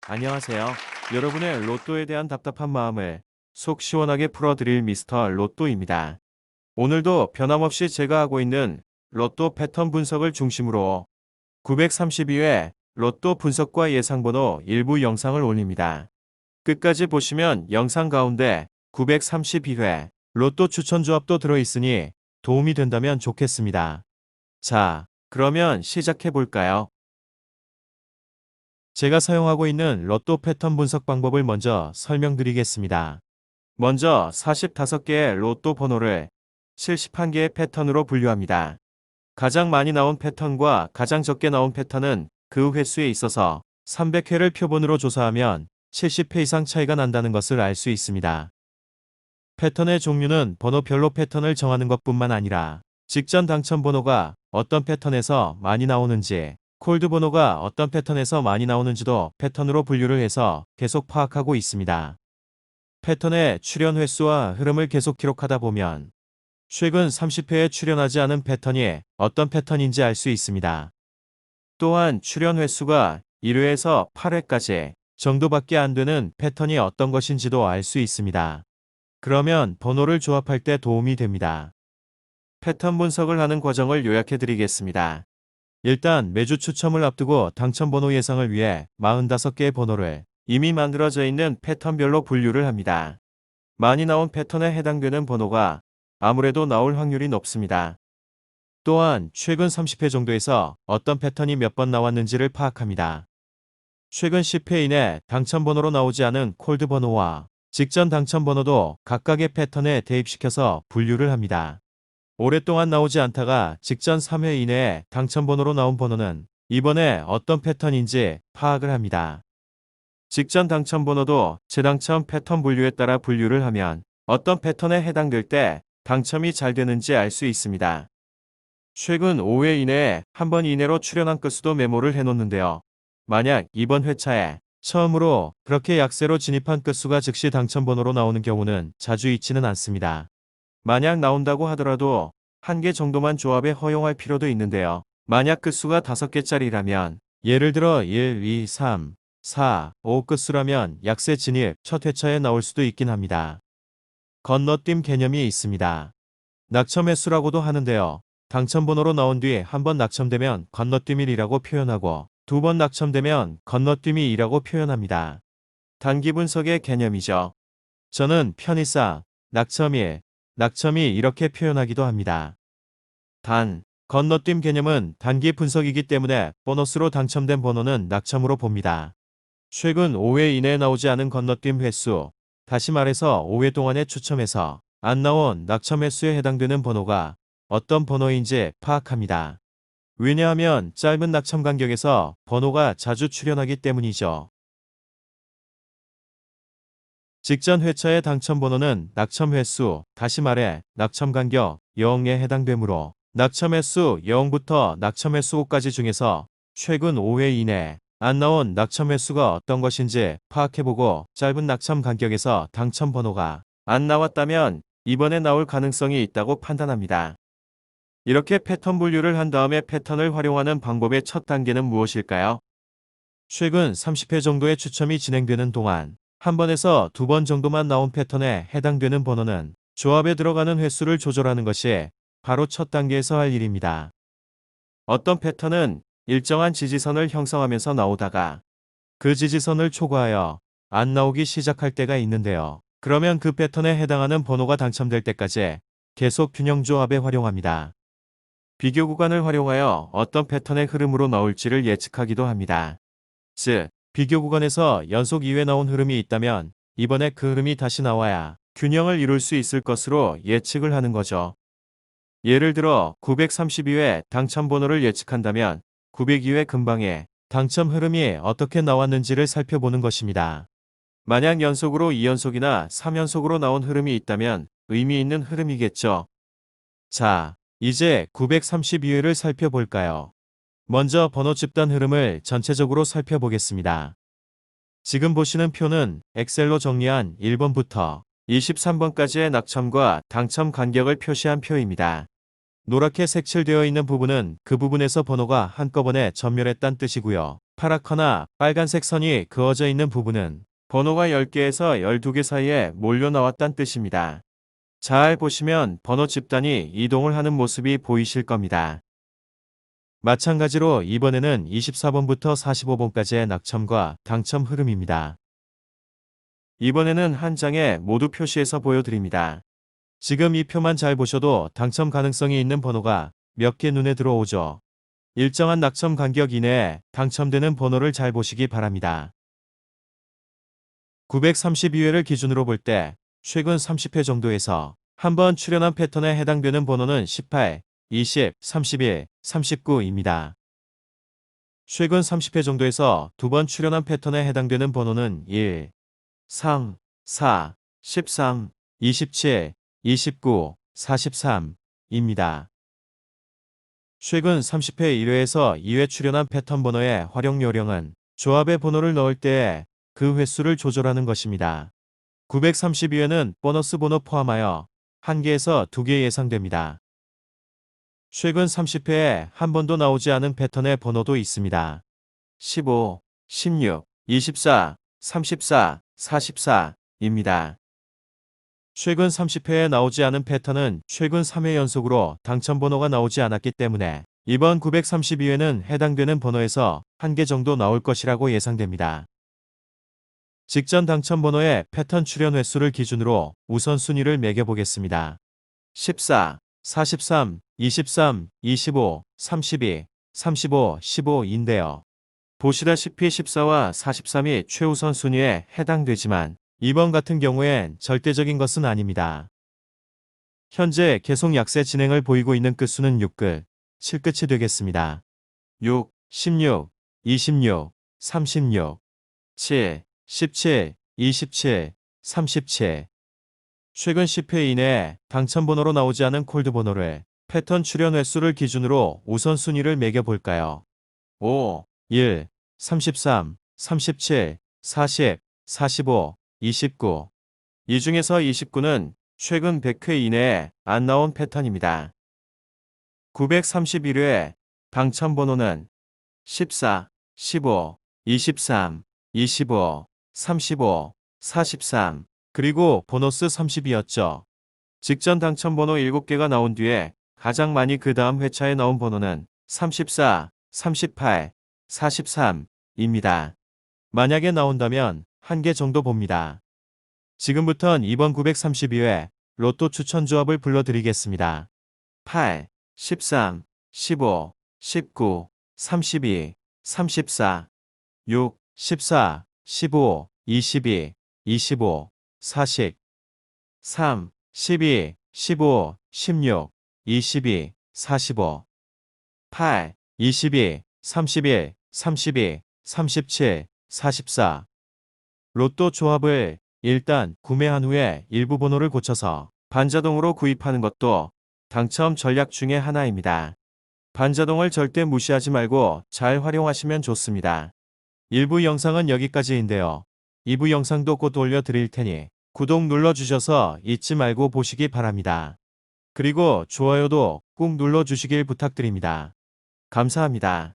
안녕하세요. 여러분의 로또에 대한 답답한 마음을 속 시원하게 풀어드릴 미스터 로또입니다. 오늘도 변함없이 제가 하고 있는 로또 패턴 분석을 중심으로 932회 로또 분석과 예상번호 일부 영상을 올립니다. 끝까지 보시면 영상 가운데 932회 로또 추천 조합도 들어있으니 도움이 된다면 좋겠습니다. 자, 그러면 시작해 볼까요? 제가 사용하고 있는 로또 패턴 분석 방법을 먼저 설명드리겠습니다. 먼저 45개의 로또 번호를 71개의 패턴으로 분류합니다. 가장 많이 나온 패턴과 가장 적게 나온 패턴은 그 횟수에 있어서 300회를 표본으로 조사하면 70회 이상 차이가 난다는 것을 알 수 있습니다. 패턴의 종류는 번호별로 패턴을 정하는 것뿐만 아니라 직전 당첨 번호가 어떤 패턴에서 많이 나오는지, 콜드 번호가 어떤 패턴에서 많이 나오는지도 패턴으로 분류를 해서 계속 파악하고 있습니다. 패턴의 출현 횟수와 흐름을 계속 기록하다 보면 최근 30회에 출현하지 않은 패턴이 어떤 패턴인지 알 수 있습니다. 또한 출현 횟수가 1회에서 8회까지 정도밖에 안 되는 패턴이 어떤 것인지도 알 수 있습니다. 그러면 번호를 조합할 때 도움이 됩니다. 패턴 분석을 하는 과정을 요약해 드리겠습니다. 일단 매주 추첨을 앞두고 당첨번호 예상을 위해 45개의 번호를 이미 만들어져 있는 패턴별로 분류를 합니다. 많이 나온 패턴에 해당되는 번호가 아무래도 나올 확률이 높습니다. 또한 최근 30회 정도에서 어떤 패턴이 몇 번 나왔는지를 파악합니다. 최근 10회 이내 당첨번호로 나오지 않은 콜드 번호와 직전 당첨번호도 각각의 패턴에 대입시켜서 분류를 합니다. 오랫동안 나오지 않다가 직전 3회 이내에 당첨번호로 나온 번호는 이번에 어떤 패턴인지 파악을 합니다. 직전 당첨번호도 재당첨 패턴 분류에 따라 분류를 하면 어떤 패턴에 해당될 때 당첨이 잘 되는지 알 수 있습니다. 최근 5회 이내에 한 번 이내로 출연한 건수도 메모를 해놓는데요. 만약 이번 회차에 처음으로 그렇게 약세로 진입한 건수가 즉시 당첨번호로 나오는 경우는 자주 있지는 않습니다. 만약 나온다고 하더라도 한 개 정도만 조합에 허용할 필요도 있는데요. 만약 끝수가 5개짜리라면 예를 들어 1, 2, 3, 4, 5 끝수라면 약세 진입 첫 회차에 나올 수도 있긴 합니다. 건너뛴 개념이 있습니다. 낙첨 횟수라고도 하는데요. 당첨번호로 나온 뒤 한 번 낙첨되면 건너뛰밀이라고 표현하고 두 번 낙첨되면 건너뛰미 2라고 표현합니다. 단기 분석의 개념이죠. 저는 편의상 낙첨일, 낙첨이 이렇게 표현하기도 합니다. 단, 건너뛴 개념은 단기 분석이기 때문에 보너스로 당첨된 번호는 낙첨으로 봅니다. 최근 5회 이내에 나오지 않은 건너뛴 횟수, 다시 말해서 5회 동안의 추첨에서 안 나온 낙첨 횟수에 해당되는 번호가 어떤 번호인지 파악합니다. 왜냐하면 짧은 낙첨 간격에서 번호가 자주 출현하기 때문이죠. 직전 회차의 당첨 번호는 낙첨 횟수, 다시 말해 낙첨 간격 0에 해당되므로 낙첨 횟수 0부터 낙첨 횟수 5까지 중에서 최근 5회 이내 안 나온 낙첨 횟수가 어떤 것인지 파악해보고 짧은 낙첨 간격에서 당첨 번호가 안 나왔다면 이번에 나올 가능성이 있다고 판단합니다. 이렇게 패턴 분류를 한 다음에 패턴을 활용하는 방법의 첫 단계는 무엇일까요? 최근 30회 정도의 추첨이 진행되는 동안 한 번에서 두 번 정도만 나온 패턴에 해당되는 번호는 조합에 들어가는 횟수를 조절하는 것이 바로 첫 단계에서 할 일입니다. 어떤 패턴은 일정한 지지선을 형성하면서 나오다가 그 지지선을 초과하여 안 나오기 시작할 때가 있는데요. 그러면 그 패턴에 해당하는 번호가 당첨될 때까지 계속 균형 조합에 활용합니다. 비교 구간을 활용하여 어떤 패턴의 흐름으로 나올지를 예측하기도 합니다. 즉, 비교 구간에서 연속 2회 나온 흐름이 있다면 이번에 그 흐름이 다시 나와야 균형을 이룰 수 있을 것으로 예측을 하는 거죠. 예를 들어 932회 당첨 번호를 예측한다면 902회 근방에 당첨 흐름이 어떻게 나왔는지를 살펴보는 것입니다. 만약 연속으로 2연속이나 3연속으로 나온 흐름이 있다면 의미 있는 흐름이겠죠. 자, 이제 932회를 살펴볼까요? 먼저 번호 집단 흐름을 전체적으로 살펴보겠습니다. 지금 보시는 표는 엑셀로 정리한 1번부터 23번까지의 낙첨과 당첨 간격을 표시한 표입니다. 노랗게 색칠되어 있는 부분은 그 부분에서 번호가 한꺼번에 전멸했다는 뜻이고요. 파랗거나 빨간색 선이 그어져 있는 부분은 번호가 10개에서 12개 사이에 몰려 나왔다는 뜻입니다. 잘 보시면 번호 집단이 이동을 하는 모습이 보이실 겁니다. 마찬가지로 이번에는 24번부터 45번까지의 낙첨과 당첨 흐름입니다. 이번에는 한 장에 모두 표시해서 보여드립니다. 지금 이 표만 잘 보셔도 당첨 가능성이 있는 번호가 몇 개 눈에 들어오죠. 일정한 낙첨 간격 이내에 당첨되는 번호를 잘 보시기 바랍니다. 932회를 기준으로 볼 때 최근 30회 정도에서 한번 출연한 패턴에 해당되는 번호는 18, 20, 31, 39입니다. 최근 30회 정도에서 두 번 출연한 패턴에 해당되는 번호는 1, 3, 4, 13, 27, 29, 43입니다. 최근 30회 1회에서 2회 출연한 패턴 번호의 활용 요령은 조합의 번호를 넣을 때 그 횟수를 조절하는 것입니다. 932회는 보너스 번호 포함하여 1개에서 2개 예상됩니다. 최근 30회에 한 번도 나오지 않은 패턴의 번호도 있습니다. 15, 16, 24, 34, 44입니다. 최근 30회에 나오지 않은 패턴은 최근 3회 연속으로 당첨 번호가 나오지 않았기 때문에 이번 932회는 해당되는 번호에서 1개 정도 나올 것이라고 예상됩니다. 직전 당첨 번호의 패턴 출연 횟수를 기준으로 우선순위를 매겨보겠습니다. 14, 43, 23, 25, 32, 35, 15인데요. 보시다시피 14와 43이 최우선 순위에 해당되지만 이번 같은 경우엔 절대적인 것은 아닙니다. 현재 계속 약세 진행을 보이고 있는 끝수는 6끝, 7끝이 되겠습니다. 6, 16, 26, 36, 7, 17, 27, 37. 최근 10회 이내에 당첨 번호로 나오지 않은 콜드 번호를 패턴 출연 횟수를 기준으로 우선순위를 매겨볼까요? 5, 1, 33, 37, 40, 45, 29. 이 중에서 29는 최근 100회 이내에 안 나온 패턴입니다. 931회 당첨 번호는 14, 15, 23, 25, 35, 43, 그리고 보너스 30이었죠. 직전 당첨 번호 7개가 나온 뒤에 가장 많이 그 다음 회차에 나온 번호는 34, 38, 43입니다. 만약에 나온다면 1개 정도 봅니다. 지금부턴 이번 932회 로또 추천 조합을 불러드리겠습니다. 8, 13, 15, 19, 32, 34, 6, 14, 15, 22, 25, 40, 3, 12, 15, 16, 22, 45, 8, 22, 31, 32, 37, 44. 로또 조합을 일단 구매한 후에 일부 번호를 고쳐서 반자동으로 구입하는 것도 당첨 전략 중에 하나입니다. 반자동을 절대 무시하지 말고 잘 활용하시면 좋습니다. 1부 영상은 여기까지인데요. 2부 영상도 곧 올려드릴 테니 구독 눌러주셔서 잊지 말고 보시기 바랍니다. 그리고 좋아요도 꾹 눌러주시길 부탁드립니다. 감사합니다.